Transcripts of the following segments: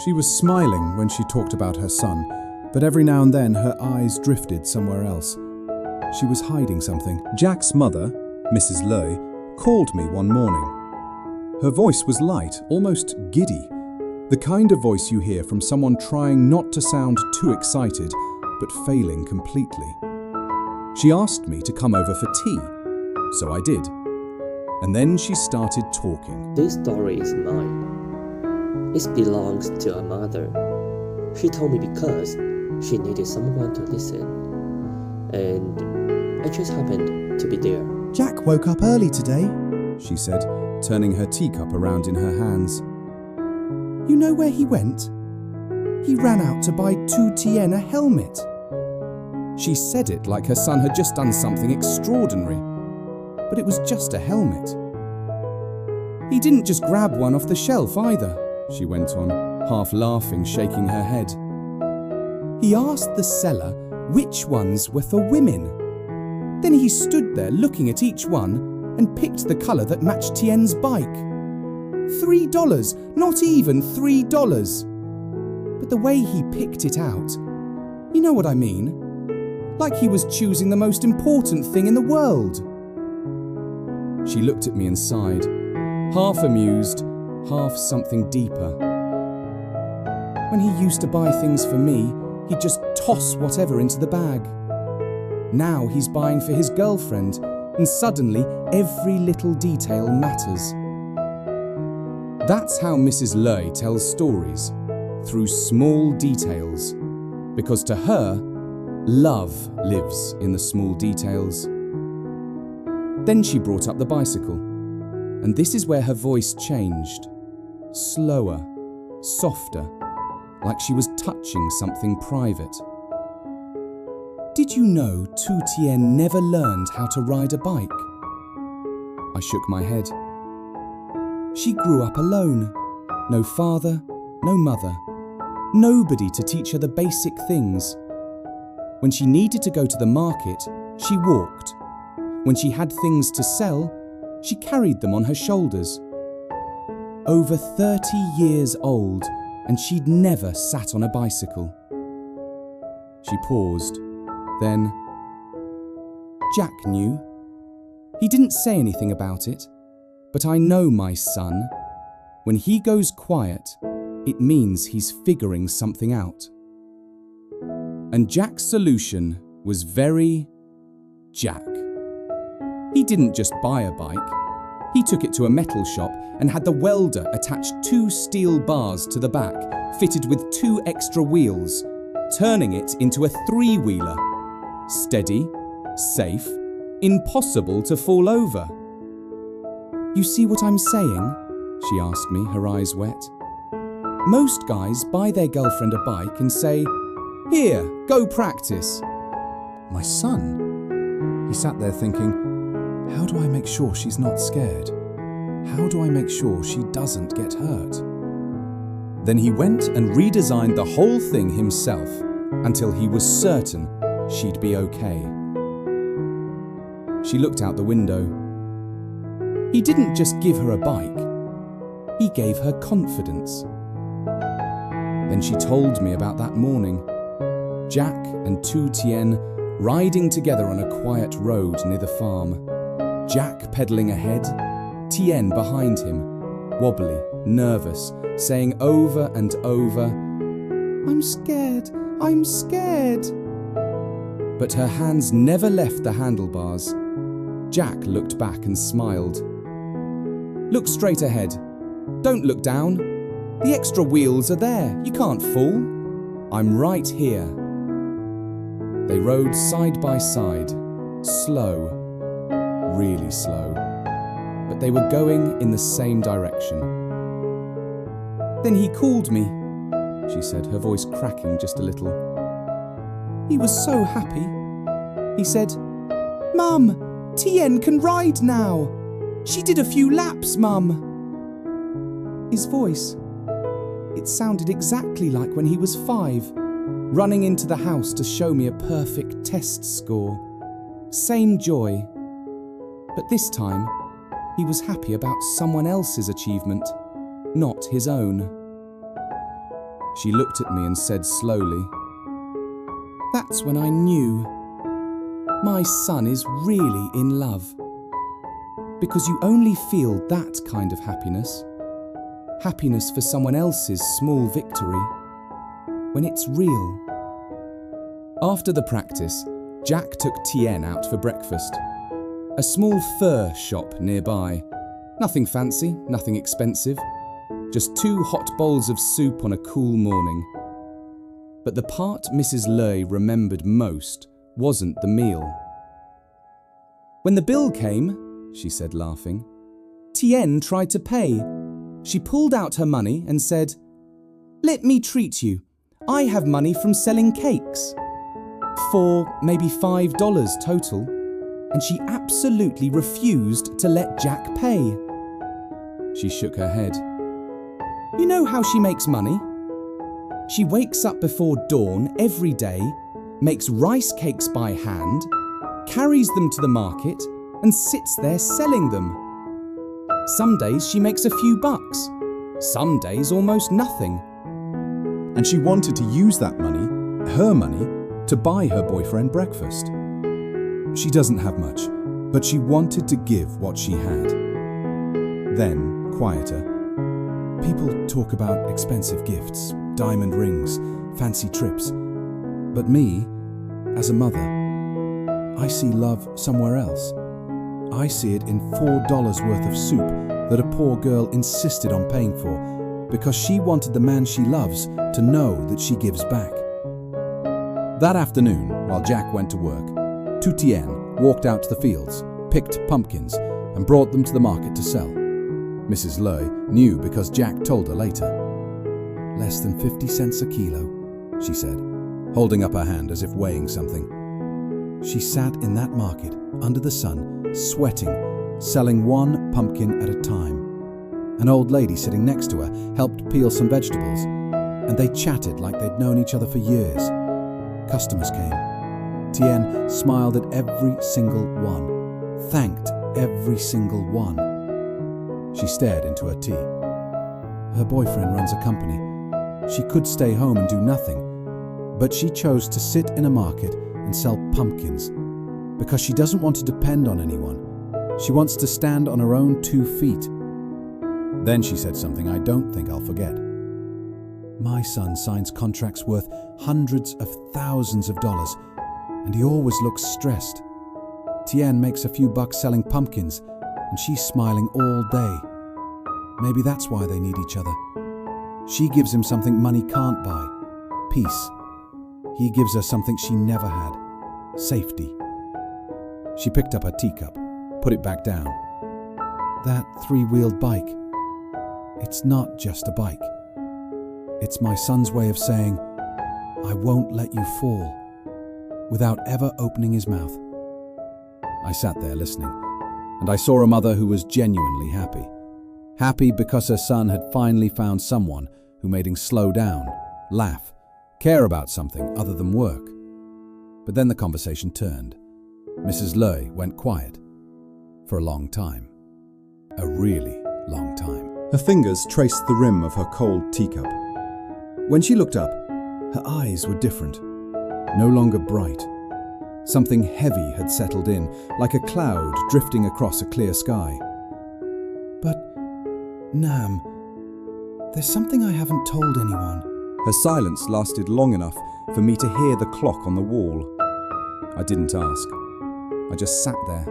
She was smiling when she talked about her son, but every now and then her eyes drifted somewhere else. She was hiding something. Jack's mother, Mrs. Ly, called me one morning. Her voice was light, almost giddy, the kind of voice you hear from someone trying not to sound too excited, but failing completely. She asked me to come over for tea, so I did. And then she started talking. This story is mine. It belongs to a mother. She told me because she needed someone to listen. And I just happened to be there. Jack woke up early today, she said, turning her teacup around in her hands. You know where he went? He ran out to buy Tu Tien a helmet. She said it like her son had just done something extraordinary. But it was just a helmet. He didn't just grab one off the shelf either, she went on, half laughing, shaking her head. He asked the seller which ones were for women. Then he stood there looking at each one and picked the colour that matched Tien's bike. $3, not even $3. But the way he picked it out, you know what I mean? Like he was choosing the most important thing in the world. She looked at me and sighed, half amused, half something deeper. When he used to buy things for me, he'd just toss whatever into the bag. Now he's buying for his girlfriend, and suddenly every little detail matters. That's how Mrs. Ly tells stories, through small details, because to her, love lives in the small details. Then she brought up the bicycle, and this is where her voice changed. Slower, softer, like she was touching something private. Did you know Tu Tien never learned how to ride a bike? I shook my head. She grew up alone. No father, no mother. Nobody to teach her the basic things. When she needed to go to the market, she walked. When she had things to sell, she carried them on her shoulders. Over 30 years old, and she'd never sat on a bicycle. She paused. Then, Jack knew. He didn't say anything about it, but I know my son. When he goes quiet, it means he's figuring something out. And Jack's solution was very Jack. He didn't just buy a bike. He took it to a metal shop and had the welder attach 2 steel bars to the back, fitted with 2 extra wheels, turning it into a 3-wheeler. Steady, safe, impossible to fall over. You see what I'm saying? She asked me, her eyes wet. Most guys buy their girlfriend a bike and say, "Here, go practice." My son? He sat there thinking, how do I make sure she's not scared? How do I make sure she doesn't get hurt? Then he went and redesigned the whole thing himself until he was certain she'd be okay. She looked out the window. He didn't just give her a bike. He gave her confidence. Then she told me about that morning. Jack and Tu Tien riding together on a quiet road near the farm. Jack pedalling ahead, Tien behind him, wobbly, nervous, saying over and over, "I'm scared, I'm scared." But her hands never left the handlebars. Jack looked back and smiled. "Look straight ahead. Don't look down. The extra wheels are there. You can't fall. I'm right here." They rode side by side, slow, really slow, but they were going in the same direction. Then he called me, she said, her voice cracking just a little. He was so happy. He said, "Mum, Tien can ride now. She did a few laps, Mum." His voice, it sounded exactly like when he was 5, running into the house to show me a perfect test score. Same joy. But this time, he was happy about someone else's achievement, not his own. She looked at me and said slowly, That's when I knew. My son is really in love. Because you only feel that kind of happiness. Happiness for someone else's small victory. When it's real. After the practice, Jack took Tien out for breakfast. A small fur shop nearby. Nothing fancy, nothing expensive. Just 2 hot bowls of soup on a cool morning. But the part Mrs. Ly remembered most wasn't the meal. When the bill came, she said laughing, Tien tried to pay. She pulled out her money and said, Let me treat you. I have money from selling cakes. 4, maybe $5 total, and she absolutely refused to let Jack pay. She shook her head. You know how she makes money? She wakes up before dawn every day, makes rice cakes by hand, carries them to the market, and sits there selling them. Some days she makes a few bucks, some days almost nothing. and she wanted to use that money, her money, to buy her boyfriend breakfast. She doesn't have much, but she wanted to give what she had. Then, quieter, people talk about expensive gifts, diamond rings, fancy trips. But me, as a mother, I see love somewhere else. I see it in $4 worth of soup that a poor girl insisted on paying for because she wanted the man she loves to know that she gives back. That afternoon, while Jack went to work, Tu Tien walked out to the fields, picked pumpkins, and brought them to the market to sell. Mrs. Ly knew because Jack told her later. "Less than 50 cents a kilo," she said, holding up her hand as if weighing something. She sat in that market, under the sun, sweating, selling one pumpkin at a time. An old lady sitting next to her helped peel some vegetables, and they chatted like they'd known each other for years. Customers came. Tien smiled at every single one, thanked every single one. She stared into her tea. Her boyfriend runs a company. She could stay home and do nothing, but she chose to sit in a market and sell pumpkins because she doesn't want to depend on anyone. She wants to stand on her own 2 feet. Then she said something I don't think I'll forget. "My son signs contracts worth hundreds of thousands of dollars, and he always looks stressed. Tien makes a few bucks selling pumpkins, and she's smiling all day. Maybe that's why they need each other. She gives him something money can't buy, peace. He gives her something she never had, safety." She picked up her teacup, put it back down. "That 3-wheeled bike, it's not just a bike. It's my son's way of saying, 'I won't let you fall,' without ever opening his mouth." I sat there listening, and I saw a mother who was genuinely happy. Happy because her son had finally found someone who made him slow down, laugh, care about something other than work. But then the conversation turned. Mrs. Ly went quiet. For a long time. A really long time. Her fingers traced the rim of her cold teacup. When she looked up, her eyes were different, no longer bright. Something heavy had settled in, like a cloud drifting across a clear sky. "But, Nam, there's something I haven't told anyone." Her silence lasted long enough for me to hear the clock on the wall. I didn't ask. I just sat there.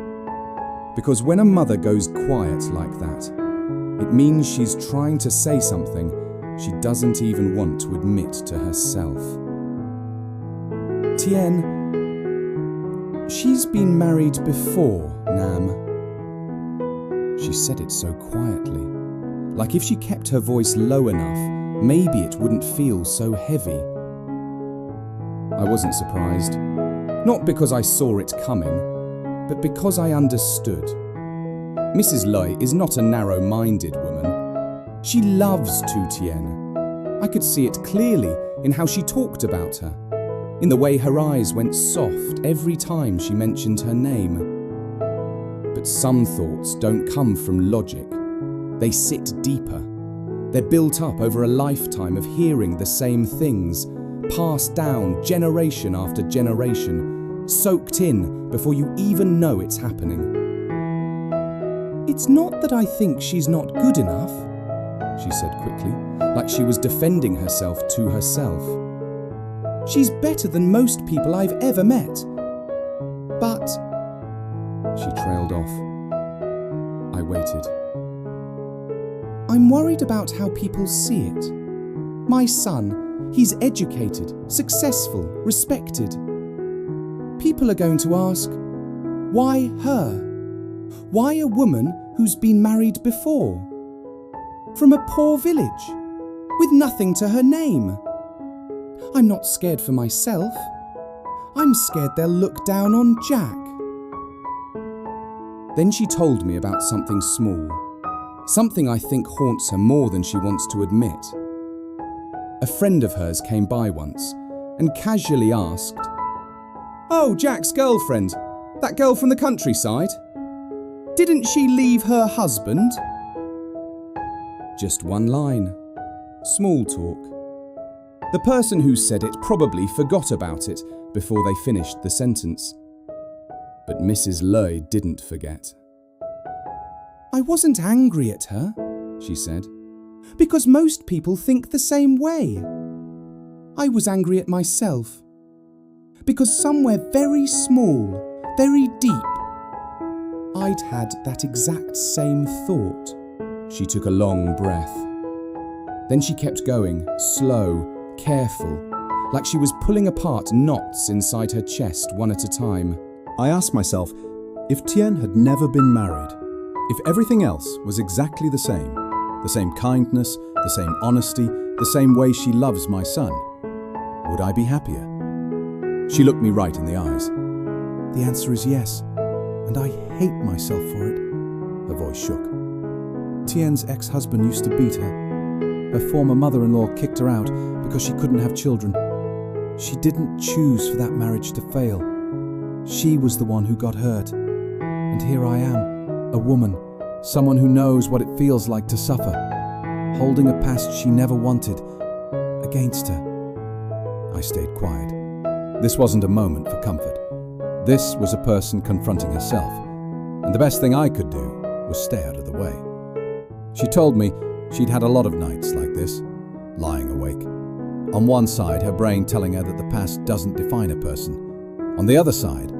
Because when a mother goes quiet like that, it means she's trying to say something she doesn't even want to admit to herself. "Tien, she's been married before, Nam." She said it so quietly, like if she kept her voice low enough, maybe it wouldn't feel so heavy. I wasn't surprised, not because I saw it coming, but because I understood. Mrs. Ly is not a narrow-minded woman. She loves Tu Tien. I could see it clearly in how she talked about her, in the way her eyes went soft every time she mentioned her name. But some thoughts don't come from logic. They sit deeper. They're built up over a lifetime of hearing the same things, passed down generation after generation, soaked in before you even know it's happening. "It's not that I think she's not good enough," she said quickly, like she was defending herself to herself. "She's better than most people I've ever met. But..." She trailed off. I waited. "I'm worried about how people see it. My son, he's educated, successful, respected. People are going to ask, why her? Why a woman who's been married before? From a poor village, with nothing to her name. I'm not scared for myself. I'm scared they'll look down on Jack." Then she told me about something small, something I think haunts her more than she wants to admit. A friend of hers came by once and casually asked, "Oh, Jack's girlfriend, that girl from the countryside? Didn't she leave her husband?" Just one line. Small talk. The person who said it probably forgot about it before they finished the sentence. But Mrs. Ly didn't forget. "I wasn't angry at her," she said, "because most people think the same way. I was angry at myself, because somewhere very small, very deep, I'd had that exact same thought." She took a long breath. Then she kept going, slow, careful, like she was pulling apart knots inside her chest one at a time. I asked myself, if Tien had never been married, if everything else was exactly the same kindness, the same honesty, the same way she loves my son, would I be happier? She looked me right in the eyes. "The answer is yes, and I hate myself for it." Her voice shook. "Tien's ex-husband used to beat her. Her former mother-in-law kicked her out because she couldn't have children. She didn't choose for that marriage to fail. She was the one who got hurt. And here I am, a woman, someone who knows what it feels like to suffer, holding a past she never wanted, against her." I stayed quiet. This wasn't a moment for comfort. This was a person confronting herself, and the best thing I could do was stay out of the way. She told me she'd had a lot of nights like this, lying awake. On one side, her brain telling her that the past doesn't define a person. On the other side,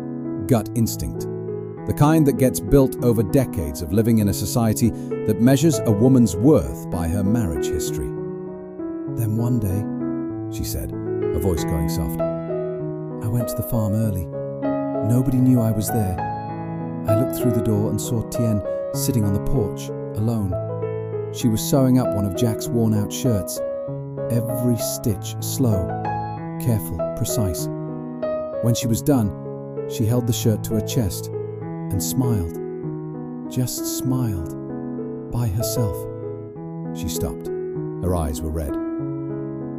gut instinct. The kind that gets built over decades of living in a society that measures a woman's worth by her marriage history. "Then one day," she said, her voice going soft, "I went to the farm early. Nobody knew I was there. I looked through the door and saw Tien sitting on the porch, alone. She was sewing up one of Jack's worn-out shirts. Every stitch slow, careful, precise. When she was done, she held the shirt to her chest and smiled. Just smiled. By herself." She stopped. Her eyes were red.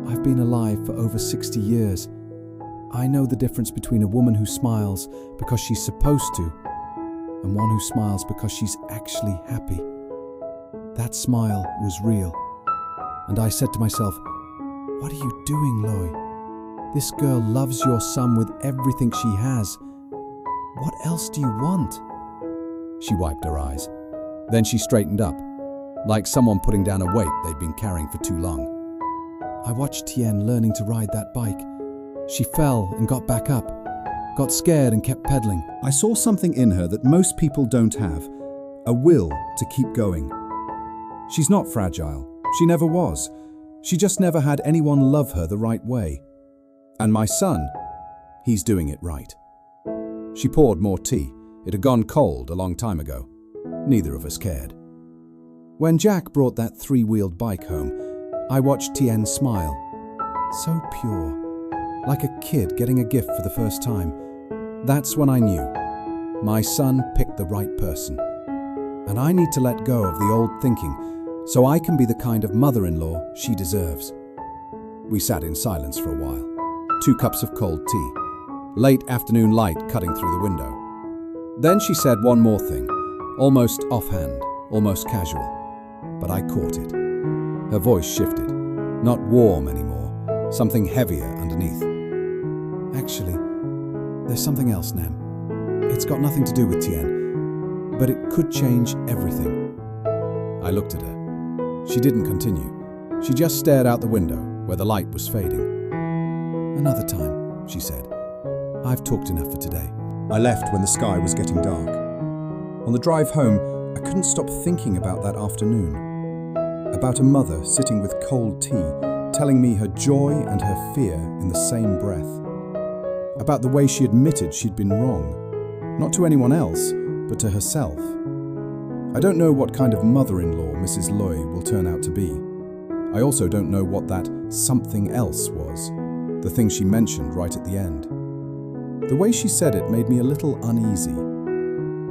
"I've been alive for over 60 years. I know the difference between a woman who smiles because she's supposed to and one who smiles because she's actually happy. That smile was real. And I said to myself, what are you doing, Ly? This girl loves your son with everything she has. What else do you want?" She wiped her eyes. Then she straightened up, like someone putting down a weight they'd been carrying for too long. "I watched Tien learning to ride that bike. She fell and got back up, got scared and kept pedaling. I saw something in her that most people don't have, a will to keep going. She's not fragile. She never was. She just never had anyone love her the right way. And my son, he's doing it right." She poured more tea. It had gone cold a long time ago. Neither of us cared. When Jack brought that 3-wheeled bike home, I watched Tien smile. So pure, like a kid getting a gift for the first time. That's when I knew. My son picked the right person. And I need to let go of the old thinking so I can be the kind of mother-in-law she deserves. We sat in silence for a while. 2 cups of cold tea. Late afternoon light cutting through the window. Then she said one more thing, almost offhand, almost casual. But I caught it. Her voice shifted. Not warm anymore, something heavier underneath. Actually, there's something else, Nam. It's got nothing to do with Tien, but it could change everything. I looked at her. She didn't continue. She just stared out the window, where the light was fading. Another time, she said. I've talked enough for today. I left when the sky was getting dark. On the drive home, I couldn't stop thinking about that afternoon. About a mother sitting with cold tea, telling me her joy and her fear in the same breath. About the way she admitted she'd been wrong. Not to anyone else, but to herself. I don't know what kind of mother-in-law Mrs. Ly will turn out to be. I also don't know what that something else was, the thing she mentioned right at the end. The way she said it made me a little uneasy.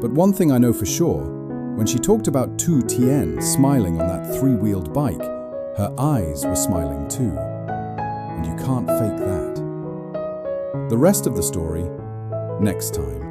But one thing I know for sure, when she talked about Tu Tien smiling on that three-wheeled bike, her eyes were smiling too. And you can't fake that. The rest of the story, next time.